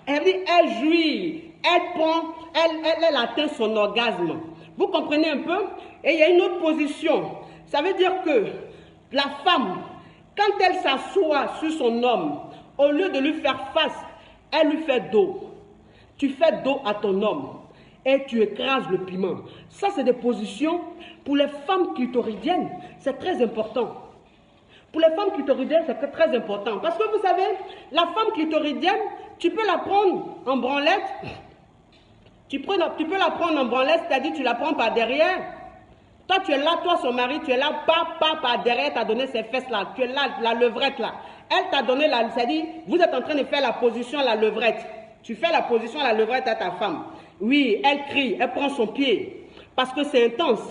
Elle dit, elle jouit, elle atteint son orgasme. Vous comprenez un peu? Et il y a une autre position. Ça veut dire que la femme, quand elle s'assoit sur son homme, au lieu de lui faire face, elle lui fait dos. Tu fais dos à ton homme et tu écrases le piment. Ça, c'est des positions pour les femmes clitoridiennes. C'est très important. Pour les femmes clitoridiennes, c'est très important. Parce que vous savez, la femme clitoridienne, tu peux la prendre en branlette. Tu peux la prendre en branlette, c'est-à-dire tu la prends par derrière. Toi, tu es là, toi, son mari, tu es là, par derrière, tu as donné ses fesses là. Tu es là, la levrette là. Elle t'a donné la, c'est-à-dire, vous êtes en train de faire la position à la levrette. Tu fais la position à la levrette à ta femme. Oui, elle crie, elle prend son pied. Parce que c'est intense.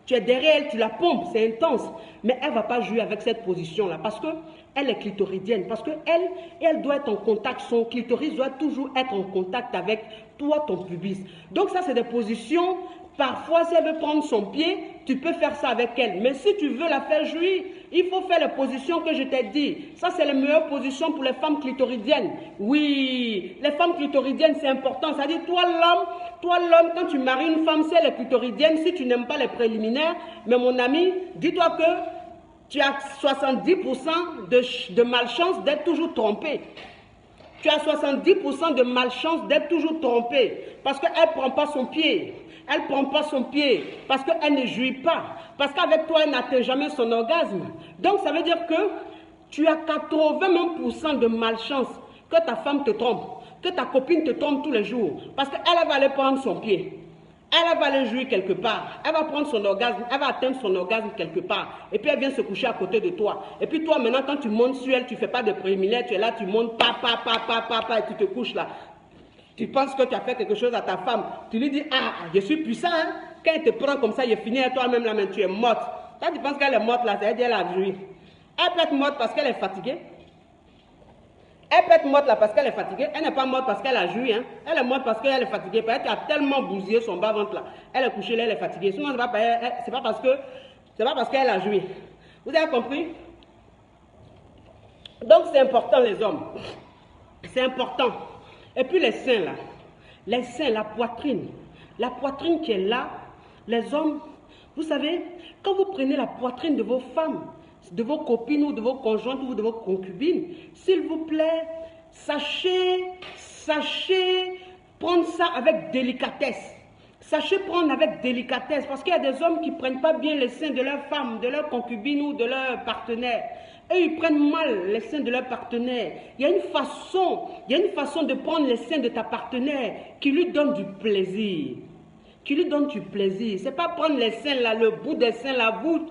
Tu es derrière elle, tu la pompes, c'est intense. Mais elle ne va pas jouer avec cette position-là. Parce qu'elle est clitoridienne. Parce qu'elle doit être en contact. Son clitoris doit toujours être en contact avec toi, ton pubis. Donc ça, c'est des positions. Parfois, si elle veut prendre son pied, tu peux faire ça avec elle. Mais si tu veux la faire jouir, il faut faire les positions que je t'ai dit. Ça, c'est les meilleures positions pour les femmes clitoridiennes. Oui, les femmes clitoridiennes, c'est important. Ça dit, toi, l'homme, quand tu maries une femme, si elle est clitoridienne, si tu n'aimes pas les préliminaires, mais mon ami, dis-toi que tu as 70% de malchance d'être toujours trompé. Tu as 70% de malchance d'être toujours trompé. Parce qu'elle ne prend pas son pied. Elle ne prend pas son pied parce qu'elle ne jouit pas. Parce qu'avec toi, elle n'atteint jamais son orgasme. Donc, ça veut dire que tu as 80% de malchance que ta femme te trompe, que ta copine te trompe tous les jours. Parce qu'elle va aller prendre son pied. Elle va aller jouir quelque part. Elle va prendre son orgasme, elle va atteindre son orgasme quelque part. Et puis, elle vient se coucher à côté de toi. Et puis, toi, maintenant, quand tu montes sur elle, tu ne fais pas de préliminaire, tu es là, tu montes, et tu te couches là. Tu penses que tu as fait quelque chose à ta femme. Tu lui dis, ah, je suis puissant. Hein? Quand elle te prend comme ça, il est fini et toi-même là, tu es morte. Toi, tu penses qu'elle est morte là, c'est-à-dire qu'elle a joui. Elle peut être morte parce qu'elle est fatiguée. Elle peut être morte là parce qu'elle est fatiguée. Elle n'est pas morte parce qu'elle a joui. Hein? Elle est morte parce qu'elle est fatiguée. Parce qu'elle a tellement bousillé son bas-ventre là. Elle est couchée là, elle est fatiguée. Sinon, c'est pas parce qu'elle a joui. Vous avez compris? Donc, c'est important les hommes. C'est important. Et puis les seins là, la poitrine qui est là, les hommes, vous savez, quand vous prenez la poitrine de vos femmes, de vos copines ou de vos conjointes ou de vos concubines, s'il vous plaît, sachez prendre ça avec délicatesse. Sachez prendre avec délicatesse, parce qu'il y a des hommes qui ne prennent pas bien les seins de leur femme, de leur concubine ou de leur partenaire. Eux, ils prennent mal les seins de leur partenaire. Il y a une façon de prendre les seins de ta partenaire qui lui donne du plaisir. Qui lui donne du plaisir. Ce n'est pas prendre les seins là, le bout des seins là, vous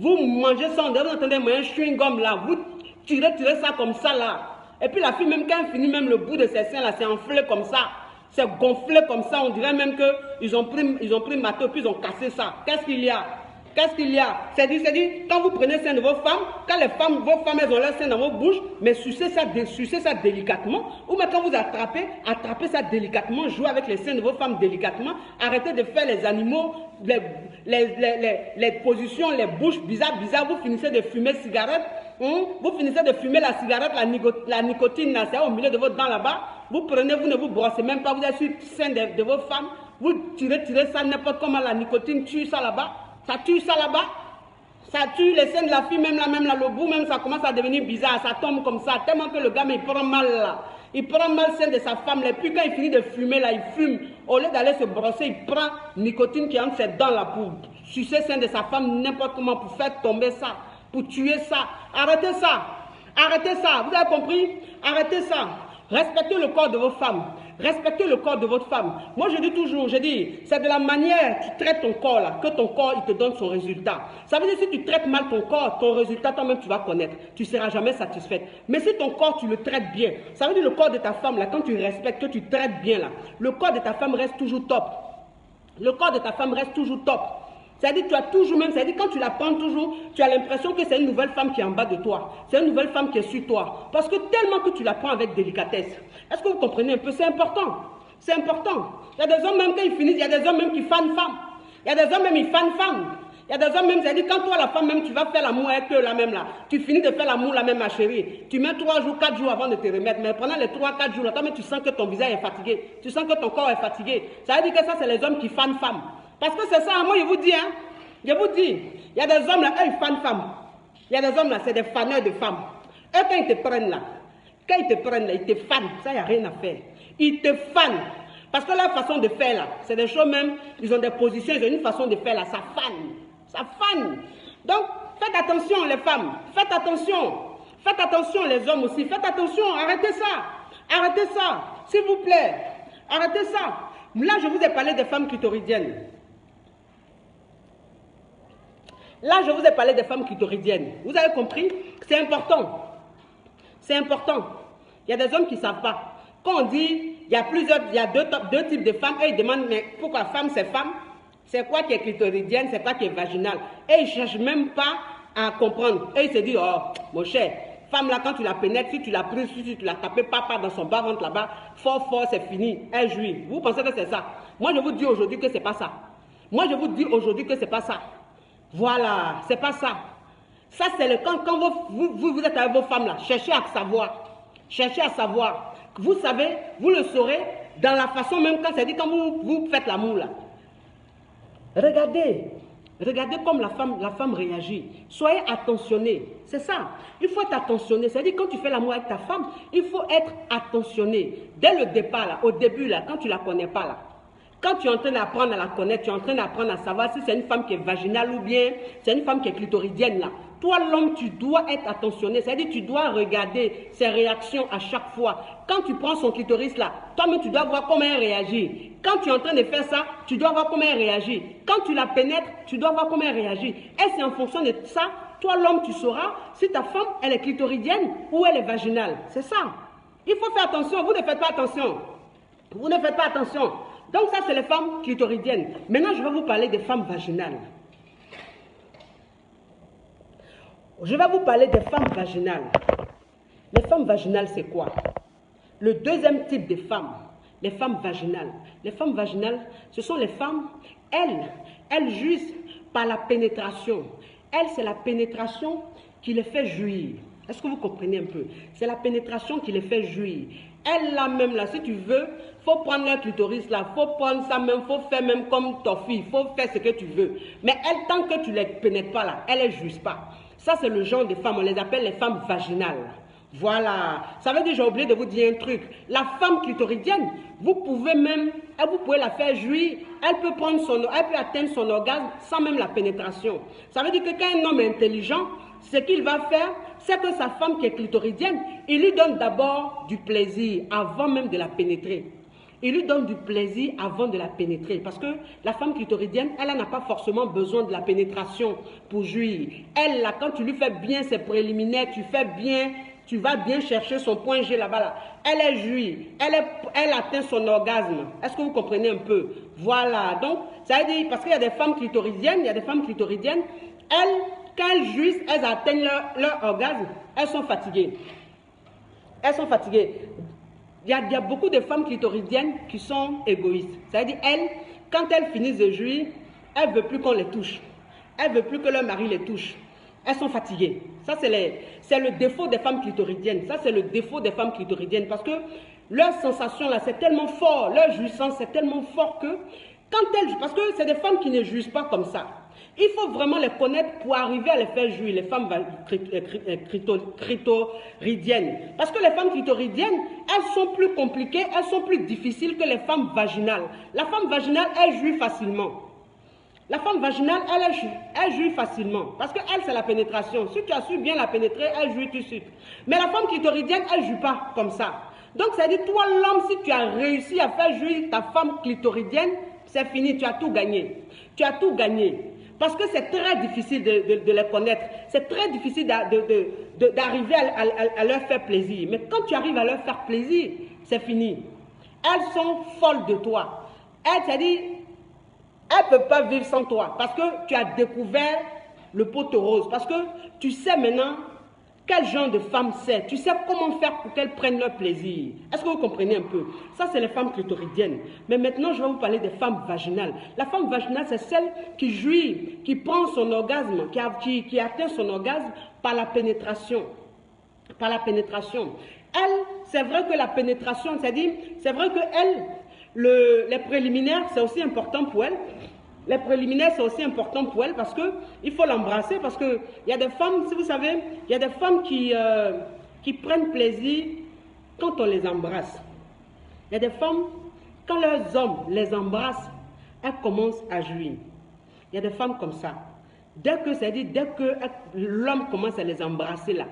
mangez ça, vous entendez un chewing-gum là, vous tirez ça comme ça là. Et puis la fille, même quand elle finit, même le bout de ses seins là, c'est enflé comme ça. C'est gonflé comme ça, on dirait même qu'ils ont pris matos puis ils ont cassé ça. Qu'est-ce qu'il y a? Qu'est-ce qu'il y a? C'est dit, quand vous prenez le sein de vos femmes, quand vos femmes, elles ont leur sein dans vos bouches, mais sucez ça délicatement. Ou même quand vous attrapez ça délicatement, jouez avec les seins de vos femmes délicatement. Arrêtez de faire les animaux, les positions, les bouches bizarres. Vous finissez de fumer cigarette. Vous finissez de fumer la cigarette, la nicotine, là, c'est au milieu de votre dent là-bas. Vous prenez, vous ne vous brossez même pas, vous êtes sur le sein de vos femmes. Vous tirez ça n'importe comment, la nicotine tue ça là-bas. Ça tue ça là-bas, ça tue les seins de la fille, même là, le bout, même ça commence à devenir bizarre, ça tombe comme ça, tellement que le gars, mais il prend mal là. Il prend mal le sein de sa femme, là, et puis quand il finit de fumer là, il fume. Au lieu d'aller se brosser, il prend nicotine qui est entre ses dents là pour sucer le sein de sa femme n'importe comment, pour faire tomber ça, pour tuer ça. Arrêtez ça, vous avez compris? Arrêtez ça. Respectez le corps de vos femmes. Respectez le corps de votre femme. Moi, je dis toujours, c'est de la manière tu traites ton corps là, que ton corps, il te donne son résultat. Ça veut dire si tu traites mal ton corps, ton résultat, toi-même, tu vas connaître. Tu ne seras jamais satisfaite. Mais si ton corps, tu le traites bien, ça veut dire le corps de ta femme là, quand tu respectes, que tu traites bien là, le corps de ta femme reste toujours top. Le corps de ta femme reste toujours top. C'est-à-dire tu as toujours même, c'est-à-dire quand tu la prends toujours, tu as l'impression que c'est une nouvelle femme qui est en bas de toi. C'est une nouvelle femme qui est sur toi. Parce que tellement que tu la prends avec délicatesse. Est-ce que vous comprenez un peu? C'est important. C'est important. Il y a des hommes même quand ils finissent, il y a des hommes même qui fanent femmes. Il y a des hommes même qui fanent femmes. Il y a des hommes même, c'est-à-dire quand toi la femme même, tu vas faire l'amour avec eux là même là, tu finis de faire l'amour là même ma chérie, tu mets 3 jours, 4 jours avant de te remettre, mais pendant les 3, 4 jours là, toi même tu sens que ton visage est fatigué, tu sens que ton corps est fatigué. Ça veut dire que ça c'est les hommes qui fanent femmes. Parce que c'est ça, moi je vous dis, il y a des hommes là, eux ils fanent femmes. Il y a des hommes là, c'est des faneurs de femmes. Eux quand ils te prennent là, ils te fanent, ça il n'y a rien à faire. Ils te fanent. Parce que leur façon de faire là, c'est des choses même, ils ont des positions, ils ont une façon de faire là, ça fane. Ça fane. Donc, faites attention les femmes, faites attention les hommes aussi, faites attention, arrêtez ça, s'il vous plaît, arrêtez ça. Là, je vous ai parlé des femmes clitoridiennes. Vous avez compris? C'est important. C'est important. Il y a des hommes qui ne savent pas. Quand on dit, il y a deux types de femmes, et ils demandent, mais pourquoi femme, c'est femme? C'est quoi qui est clitoridienne, c'est quoi qui est vaginale? Et ils ne cherchent même pas à comprendre. Et ils se disent, oh, mon cher, femme là, quand tu la pénètres, si tu l'as prise, si tu l'as tapé, papa dans son bas-ventre là-bas, fort, c'est fini, elle jouit. Vous pensez que c'est ça? Moi, je vous dis aujourd'hui que ce n'est pas ça. Voilà, c'est pas ça. Ça, c'est le quand vous êtes avec vos femmes là, cherchez à savoir. Vous savez, vous le saurez dans la façon même quand c'est dit quand vous faites l'amour là. Regardez comme la femme réagit. Soyez attentionné. C'est ça. Il faut être attentionné. C'est-à-dire quand tu fais l'amour avec ta femme, il faut être attentionné. Dès le départ là, au début là, quand tu la connais pas là. Quand tu es en train d'apprendre à la connaître, tu es en train d'apprendre à savoir si c'est une femme qui est vaginale ou bien c'est une femme qui est clitoridienne là. Toi, l'homme, tu dois être attentionné. C'est-à-dire tu dois regarder ses réactions à chaque fois. Quand tu prends son clitoris là, toi-même, tu dois voir comment elle réagit. Quand tu es en train de faire ça, tu dois voir comment elle réagit. Quand tu la pénètres, tu dois voir comment elle réagit. Et c'est en fonction de ça, toi, l'homme, tu sauras si ta femme, elle est clitoridienne ou elle est vaginale. C'est ça. Il faut faire attention. Vous ne faites pas attention. Donc ça, c'est les femmes clitoridiennes. Maintenant, je vais vous parler des femmes vaginales. Les femmes vaginales, c'est quoi? Le deuxième type de femmes, les femmes vaginales. Les femmes vaginales, ce sont les femmes, elles jouissent par la pénétration. Elles, c'est la pénétration qui les fait jouir. Est-ce que vous comprenez un peu? C'est la pénétration qui les fait jouir. Elle, là même, là, si tu veux, il faut prendre leur clitoris, là, il faut prendre ça même, il faut faire même comme ta fille, il faut faire ce que tu veux. Mais elles, tant que tu ne les pénètres pas, là, elles ne jouissent pas. Ça, c'est le genre de femmes, on les appelle les femmes vaginales. Voilà. Ça veut dire, j'ai oublié de vous dire un truc. La femme clitoridienne, vous pouvez la faire jouir. Elle peut atteindre son orgasme sans même la pénétration. Ça veut dire que quand un homme est intelligent, ce qu'il va faire, c'est que sa femme qui est clitoridienne, il lui donne d'abord du plaisir avant même de la pénétrer. Parce que la femme clitoridienne, elle n'a pas forcément besoin de la pénétration pour jouir. Elle, là, quand tu lui fais bien ses préliminaires, tu vas bien chercher son point G là-bas. Là. Elle est jouie, elle atteint son orgasme. Est-ce que vous comprenez un peu? Voilà, donc, ça veut dire, parce qu'il y a des femmes clitoridiennes, elles, quand elles jouissent, elles atteignent leur orgasme, elles sont fatiguées. Il y a beaucoup de femmes clitoridiennes qui sont égoïstes. C'est-à-dire, elles, quand elles finissent de jouir, elles ne veulent plus qu'on les touche. Elles ne veulent plus que leur mari les touche. Elles sont fatiguées. Ça, c'est le défaut des femmes clitoridiennes. Parce que leur sensation, là, c'est tellement fort. Leur jouissance, c'est tellement fort que parce que c'est des femmes qui ne jouissent pas comme ça. Il faut vraiment les connaître pour arriver à les faire jouir, les femmes clitoridiennes. Parce que les femmes clitoridiennes, elles sont plus compliquées, elles sont plus difficiles que les femmes vaginales. La femme vaginale, elle jouit facilement. Elle jouit facilement. Parce qu'elle, c'est la pénétration. Si tu as su bien la pénétrer, elle jouit tout de suite. Mais la femme clitoridienne, elle ne joue pas comme ça. Donc, ça dit, toi, l'homme, si tu as réussi à faire jouir ta femme clitoridienne, c'est fini, tu as tout gagné. Parce que c'est très difficile de les connaître. C'est très difficile d'arriver à leur faire plaisir. Mais quand tu arrives à leur faire plaisir, c'est fini. Elles sont folles de toi. Elles ne peuvent pas vivre sans toi. Parce que tu as découvert le poteau rose. Parce que tu sais maintenant quel genre de femme c'est. Tu sais comment faire pour qu'elles prennent leur plaisir. Est-ce que vous comprenez un peu? Ça, c'est les femmes clitoridiennes. Mais maintenant, je vais vous parler des femmes vaginales. La femme vaginale, c'est celle qui jouit, qui prend son orgasme, qui atteint son orgasme par la pénétration. Par la pénétration. Elle, c'est vrai que la pénétration, c'est-à-dire, c'est vrai que elle, les préliminaires, c'est aussi important pour elle. Les préliminaires, c'est aussi important pour elle parce qu'il faut l'embrasser. Parce qu'il y a des femmes, si vous savez, il y a des femmes qui prennent plaisir quand on les embrasse. Il y a des femmes, quand leurs hommes les embrassent, elles commencent à jouir. Il y a des femmes comme ça. Dès que l'homme commence à les embrasser là,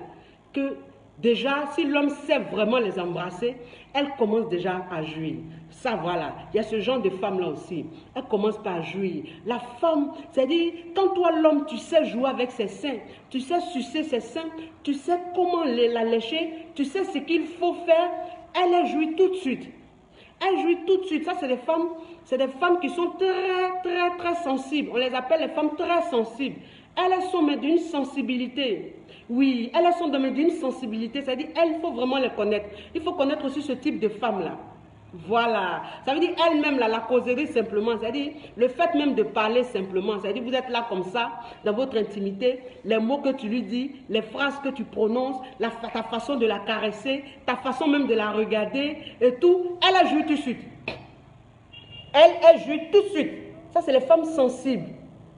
que déjà, si l'homme sait vraiment les embrasser, elle commence déjà à jouir. Ça, voilà. Il y a ce genre de femme-là aussi. Elle commence pas à jouir. La femme, c'est-à-dire, quand toi, l'homme, tu sais jouer avec ses seins, tu sais sucer ses seins, tu sais comment la lécher, tu sais ce qu'il faut faire, elle jouit tout de suite. Elle jouit tout de suite. Ça, c'est des femmes qui sont très sensibles. On les appelle les femmes très sensibles. Elles sont mais d'une sensibilité. Oui, elles sont d'une sensibilité. C'est-à-dire, il faut vraiment les connaître. Il faut connaître aussi ce type de femmes-là. Voilà. Ça veut dire elle-même, la causerie simplement. C'est-à-dire, le fait même de parler simplement. C'est-à-dire, vous êtes là comme ça, dans votre intimité, les mots que tu lui dis, les phrases que tu prononces, ta façon de la caresser, ta façon même de la regarder et tout. Elle joue tout de suite. Elle joue tout de suite. Ça, c'est les femmes sensibles.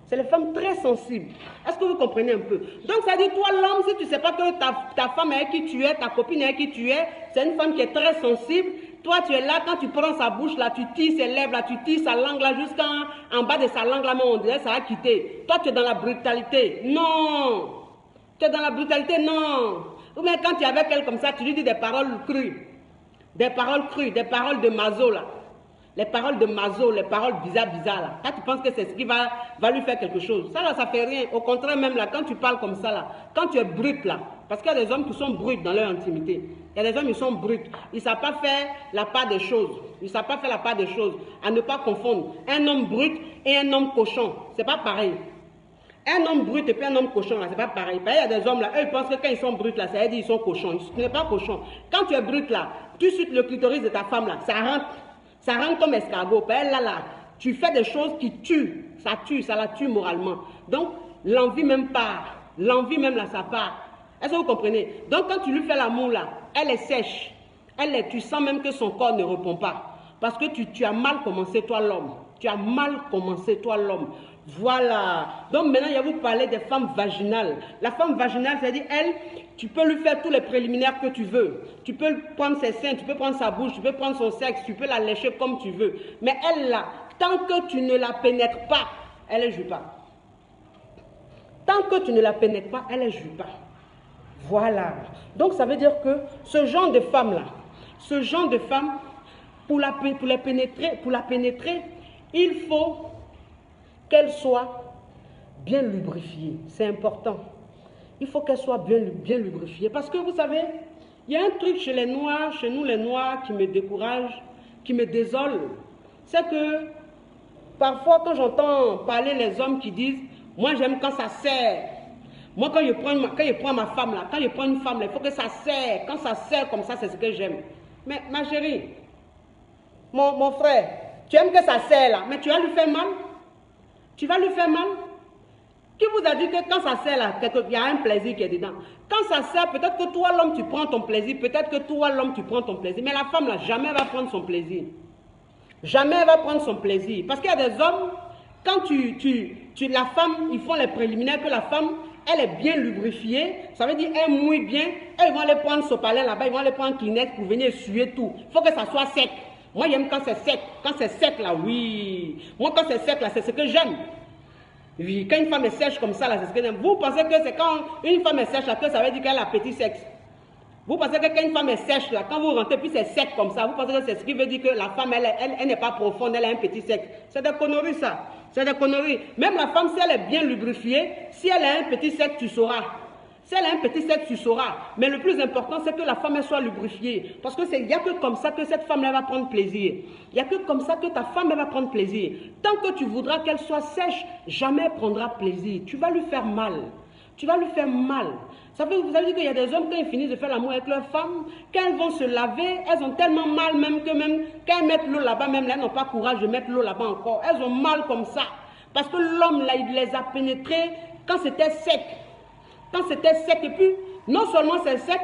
C'est les femmes très sensibles. Est-ce que vous comprenez un peu? Donc, ça dit, toi, l'homme, si tu ne sais pas que ta femme avec qui tu es, ta copine avec qui tu es, c'est une femme qui est très sensible. Toi, tu es là, quand tu prends sa bouche, là, tu tires ses lèvres, là, tu tires sa langue, là, jusqu'en bas de sa langue, là, on dirait, ça va quitter. Toi, tu es dans la brutalité. Non. Tu es dans la brutalité, non. Ou bien quand tu es avec elle comme ça, tu lui dis des paroles crues. Des paroles crues, des paroles de mazo, là. Les paroles de mazo, les paroles bizarres là. Quand tu penses que c'est ce qui va lui faire quelque chose. Ça là, ça fait rien. Au contraire même là, quand tu parles comme ça là, quand tu es brut là, parce qu'il y a des hommes qui sont bruts dans leur intimité. Il y a des hommes qui sont bruts. Ils ne savent pas faire la part des choses. Ils ne savent pas faire la part des choses. À ne pas confondre un homme brut et un homme cochon. C'est pas pareil. Un homme brut et puis un homme cochon là, c'est pas pareil. Il y a des hommes là, eux ils pensent que quand ils sont bruts là, ça veut dire qu'ils sont cochons. Tu n'es pas cochon. Quand tu es brut là, tout de suite le clitoris de ta femme là, ça rentre comme escargot. Là, tu fais des choses qui tuent. Ça la tue moralement. Donc, l'envie même part. L'envie même là, ça part. Est-ce que vous comprenez? Donc, quand tu lui fais l'amour là, elle est sèche. Tu sens même que son corps ne répond pas. Parce que tu as mal commencé, toi l'homme. Tu as mal commencé, toi l'homme. Voilà. Donc maintenant, il va vous parler des femmes vaginales. La femme vaginale, c'est-à-dire, elle, tu peux lui faire tous les préliminaires que tu veux. Tu peux prendre ses seins, tu peux prendre sa bouche, tu peux prendre son sexe, tu peux la lécher comme tu veux. Mais elle, là, tant que tu ne la pénètres pas, elle ne joue pas. Tant que tu ne la pénètres pas, elle ne joue pas. Voilà. Donc, ça veut dire que ce genre de femme-là, ce genre de femme, pour la pénétrer, il faut qu'elle soit bien lubrifiée. C'est important. Il faut qu'elle soit bien lubrifiée. Parce que vous savez, il y a un truc chez les Noirs, chez nous les Noirs, qui me décourage, qui me désole. C'est que parfois, quand j'entends parler les hommes qui disent « Moi, j'aime quand ça serre. Moi, quand je prends ma femme, là, quand je prends une femme, là, il faut que ça serre. Quand ça serre comme ça, c'est ce que j'aime. » Mais ma chérie, mon frère, tu aimes que ça serre là, mais tu vas lui faire mal. Tu vas lui faire mal. Qui vous a dit que quand ça sert là, il y a un plaisir qui est dedans? Quand ça sert, peut-être que toi l'homme tu prends ton plaisir, peut-être que toi l'homme tu prends ton plaisir, mais la femme là, jamais elle va prendre son plaisir. Jamais elle va prendre son plaisir. Parce qu'il y a des hommes, quand la femme, ils font les préliminaires, que la femme, elle est bien lubrifiée, ça veut dire elle mouille bien, ils vont aller prendre ce palais là-bas, ils vont aller prendre Kleenex pour venir essuyer tout. Il faut que ça soit sec. Moi j'aime quand c'est sec. Quand c'est sec là, oui. Moi quand c'est sec là, c'est ce que j'aime. Oui, quand une femme est sèche comme ça là, c'est ce que j'aime. Vous pensez que c'est quand une femme est sèche là, que ça veut dire qu'elle a petit sexe. Vous pensez que quand une femme est sèche là, quand vous rentrez puis c'est sec comme ça, vous pensez que c'est ce qui veut dire que la femme elle n'est pas profonde, elle a un petit sexe. C'est des conneries ça. C'est des conneries. Même la femme, si elle est bien lubrifiée, si elle a un petit sexe, tu sauras. Si elle a un petit sexe, tu sauras. Mais le plus important, c'est que la femme elle soit lubrifiée. Parce que il n'y a que comme ça que cette femme elle va prendre plaisir. Il n'y a que comme ça que ta femme elle va prendre plaisir. Tant que tu voudras qu'elle soit sèche, jamais elle prendra plaisir. Tu vas lui faire mal. tu vas lui faire mal. Vous avez dit qu'il y a des hommes, quand ils finissent de faire l'amour avec leurs femmes, quand elles vont se laver, elles ont tellement mal même que même quand elles mettent l'eau là-bas, même là, elles n'ont pas courage de mettre l'eau là-bas encore. Elles ont mal comme ça. Parce que l'homme, là, il les a pénétrées quand c'était sec. Quand c'était sec. Et puis, non seulement c'est sec,